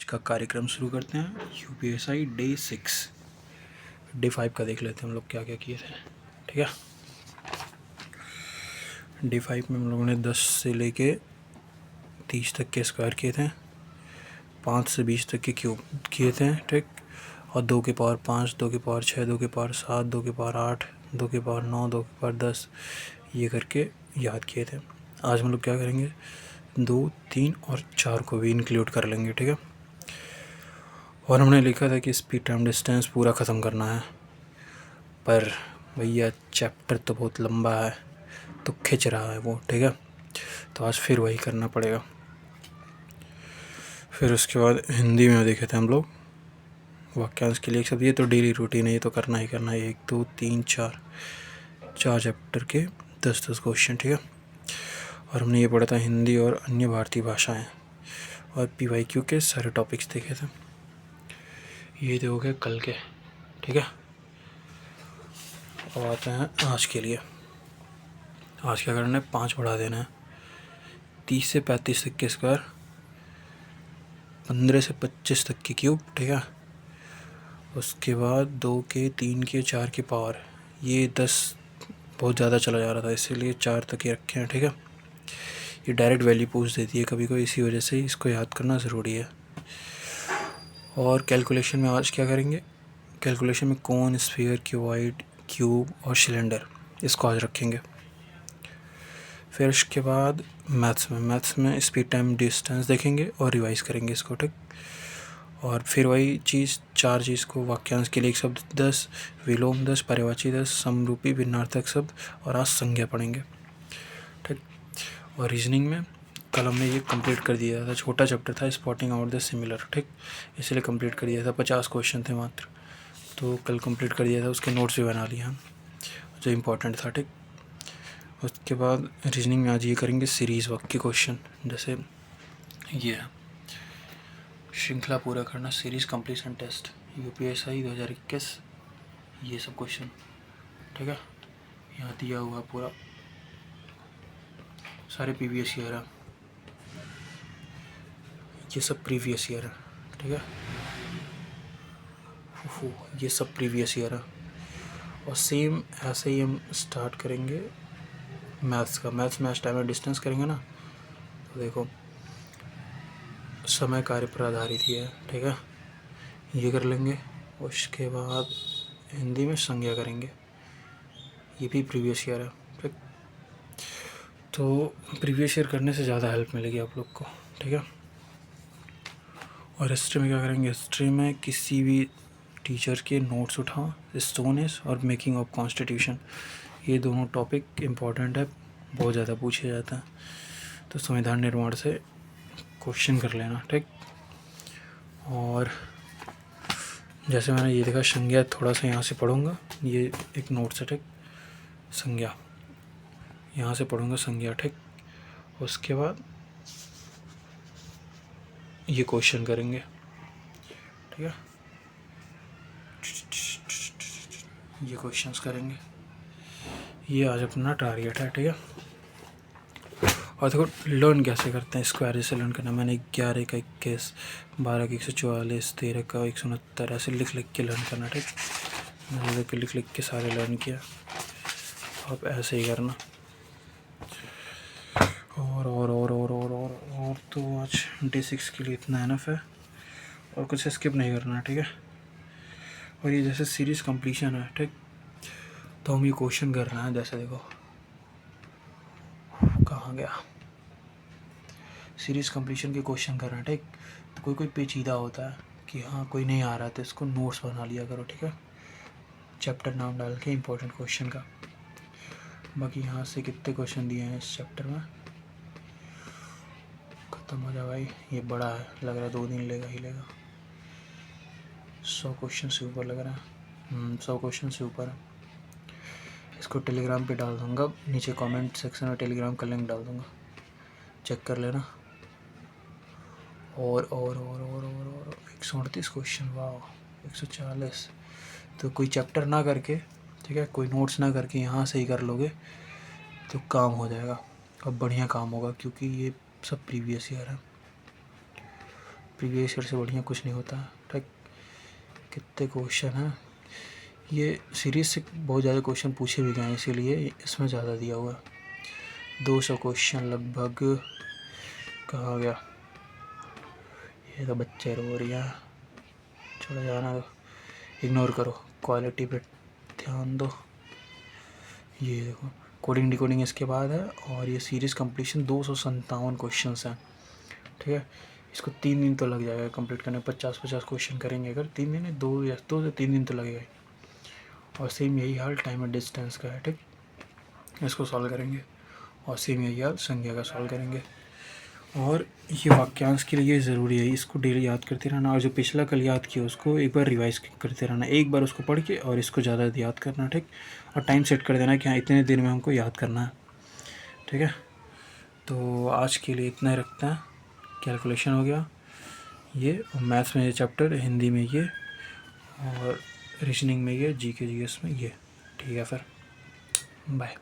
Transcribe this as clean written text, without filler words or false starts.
का कार्यक्रम शुरू करते हैं। यूपीएसआई डे 6, डे 5 का देख लेते हैं हम लोग क्या क्या किए थे। ठीक है, डे 5 में हम लोगों ने 10 से लेके 30 तक के स्क्वायर किए थे, 5 से 20 तक के क्यूब किए थे। ठीक, और 2 के पावर 5, 2 के पावर 6, 2 के पावर 7, 2 के पावर 8, 2 के पावर 9, 2 के पावर 10 ये करके याद किए थे। आज हम लोग क्या करेंगे, 2, 3 और 4 को भी इंक्लूड कर लेंगे। ठीक है, और हमने लिखा था कि स्पीड टाइम डिस्टेंस पूरा ख़त्म करना है, पर भैया चैप्टर तो बहुत लंबा है तो खिंच रहा है वो। ठीक है, तो आज फिर वही करना पड़ेगा। फिर उसके बाद हिंदी में देखे थे हम लोग वाक्यांश के लिए एक शब्द। ये तो डेली रूटीन है, ये तो करना ही करना है। 1, 2, 3, 4 चैप्टर के 10-10 क्वेश्चन। ठीक है, और हमने ये पढ़ा था हिंदी और अन्य भारतीय भाषाएं, और PYQ के सारे टॉपिक्स देखे थे। ये तो हो गए कल के। ठीक है, अब आते हैं आज के लिए। आज क्या करना है, 5 बढ़ा देना है। 30 से 35 तक के स्क्वायर, 15 से 25 तक की क्यूब। ठीक है, उसके बाद 2 के 3 के 4 के पावर, ये 10 बहुत ज़्यादा चला जा रहा था इसीलिए 4 तक ही रखे हैं। ठीक है, ये डायरेक्ट वैल्यू पूछ देती है कभी कोई, इसी वजह से इसको याद करना ज़रूरी है। और कैलकुलेशन में आज क्या करेंगे, कैलकुलेशन में कोन, स्फीयर, क्यूबॉइड, क्यूब और सिलेंडर, इसको आज रखेंगे। फिर उसके बाद मैथ्स में स्पीड टाइम डिस्टेंस देखेंगे और रिवाइज़ करेंगे इसको। ठीक, और फिर वही चीज़ 4 चीज़ को, वाक्यांश के लिए एक शब्द 10, विलोम 10, पर्यायवाची 10, समरूपी भिन्नार्थक शब्द, और आज संज्ञा पढ़ेंगे। ठीक, और रीजनिंग में कल हमने ये कंप्लीट कर दिया था, छोटा चैप्टर था स्पॉटिंग आउट द सिमिलर। ठीक, इसलिए कंप्लीट कर दिया था, 50 क्वेश्चन थे मात्र, तो कल कंप्लीट कर दिया था। उसके नोट्स भी बना लिए हम जो इम्पोर्टेंट था। ठीक, उसके बाद रीजनिंग में आज ये करेंगे सीरीज़ वाक्य क्वेश्चन, जैसे ये है श्रृंखला पूरा करना, सीरीज़ कंप्लीशन टेस्ट, यूपीएसआई 2021, ये सब क्वेश्चन। ठीक है, यहाँ दिया हुआ पूरा सारे प्रीवियस ईयर है, ये सब प्रीवियस ईयर है। ठीक है, ये सब प्रीवियस ईयर है। और सेम ऐसे ही हम स्टार्ट करेंगे मैथ्स का। मैथ्स में आज टाइम और डिस्टेंस करेंगे ना, तो देखो समय कार्य पर आधारित ही है। ठीक है, ये कर लेंगे। उसके बाद हिंदी में संज्ञा करेंगे, ये भी प्रीवियस ईयर है। ठीक, तो प्रीवियस ईयर करने से ज़्यादा हेल्प मिलेगी आप लोग को। ठीक है, और हिस्ट्री में क्या करेंगे, हिस्ट्री में किसी भी टीचर के नोट्स उठाओ, स्टोन एज और मेकिंग ऑफ कॉन्स्टिट्यूशन, ये दोनों टॉपिक इम्पॉर्टेंट है, बहुत ज़्यादा पूछे जाता है, तो संविधान निर्माण से क्वेश्चन कर लेना। ठीक, और जैसे मैंने ये देखा संज्ञा, थोड़ा सा यहाँ से पढ़ूंगा, ये एक नोट से। ठीक, संज्ञा यहाँ से पढ़ूंगा संज्ञा। ठीक, उसके बाद ये क्वेश्चन करेंगे। ठीक है, ये क्वेश्चंस करेंगे, ये आज अपना टारगेट है। ठीक है, और देखो लर्न कैसे करते हैं, स्क्वायर से लर्न करना। मैंने 11 का 21, 12 का 144, 13 का 169 ऐसे लिख के लर्न करना। ठीक, मैंने देखो लिख के सारे लर्न किया, आप ऐसे ही करना। और तो आज डे 6 के लिए इतना एनफ है, और कुछ स्किप नहीं करना। ठीक है, और ये जैसे सीरीज़ कंप्लीशन है। ठीक, तो हम ये क्वेश्चन कर रहे हैं, जैसे देखो कहाँ गया, सीरीज़ कंप्लीशन के क्वेश्चन कर रहे हैं। ठीक, तो कोई पेचीदा होता है कि हाँ कोई नहीं आ रहा तो इसको नोट्स बना लिया करो। ठीक है, चैप्टर नाम डाल के इम्पोर्टेंट क्वेश्चन का। बाकी यहाँ से कितने क्वेश्चन दिए हैं इस चैप्टर में, ख़त्म हो जाए भाई, ये बड़ा है, लग रहा है 2 दिन लेगा ही लेगा। 100 क्वेश्चन से ऊपर लग रहा है, 100 क्वेश्चन से ऊपर है। इसको टेलीग्राम पे डाल दूँगा, नीचे कमेंट सेक्शन में टेलीग्राम का लिंक डाल दूँगा, चेक कर लेना। और 138 क्वेश्चन, वाह 140। तो कोई चैप्टर ना करके, ठीक है, कोई नोट्स ना करके यहाँ से ही कर लोगे तो काम हो जाएगा, और बढ़िया काम होगा, क्योंकि ये सब प्रीवियस ईयर है। प्रीवियस ईयर से बढ़िया कुछ नहीं होता। ठीक, कितने क्वेश्चन हैं, ये सीरीज से बहुत ज़्यादा क्वेश्चन पूछे भी गए हैं, इसीलिए इसमें ज़्यादा दिया हुआ है। 200 क्वेश्चन लगभग। कहाँ गया, ये तो बच्चे रो रही हैं, चलो जाना दो, इग्नोर करो, क्वालिटी पे ध्यान दो। ये देखो कोडिंग डिकोडिंग इसके बाद है, और ये सीरीज़ कंप्लीशन 257 क्वेश्चन हैं। ठीक है, इसको 3 दिन तो लग जाएगा कंप्लीट करने। 50-50 क्वेश्चन करेंगे अगर 3 दिन में, 2 से 3 दिन तो लगेगा ही। और सेम यही हाल टाइम एंड डिस्टेंस का है। ठीक, इसको सॉल्व करेंगे, और सेम यही हाल संज्ञा का सॉल्व करेंगे। और ये वाक्यांश के लिए ज़रूरी है, इसको डेली याद करते रहना, और जो पिछला कल याद किया उसको एक बार रिवाइज करते रहना, एक बार उसको पढ़ के और इसको ज़्यादा याद करना। ठीक, और टाइम सेट कर देना कि हाँ इतने दिन में हमको याद करना है। ठीक है, तो आज के लिए इतना ही रखते हैं। कैलकुलेशन हो गया ये, और मैथ्स में ये चैप्टर, हिंदी में ये, और रीजनिंग में ये, जीके जीएस में ये। ठीक है, फिर बाय।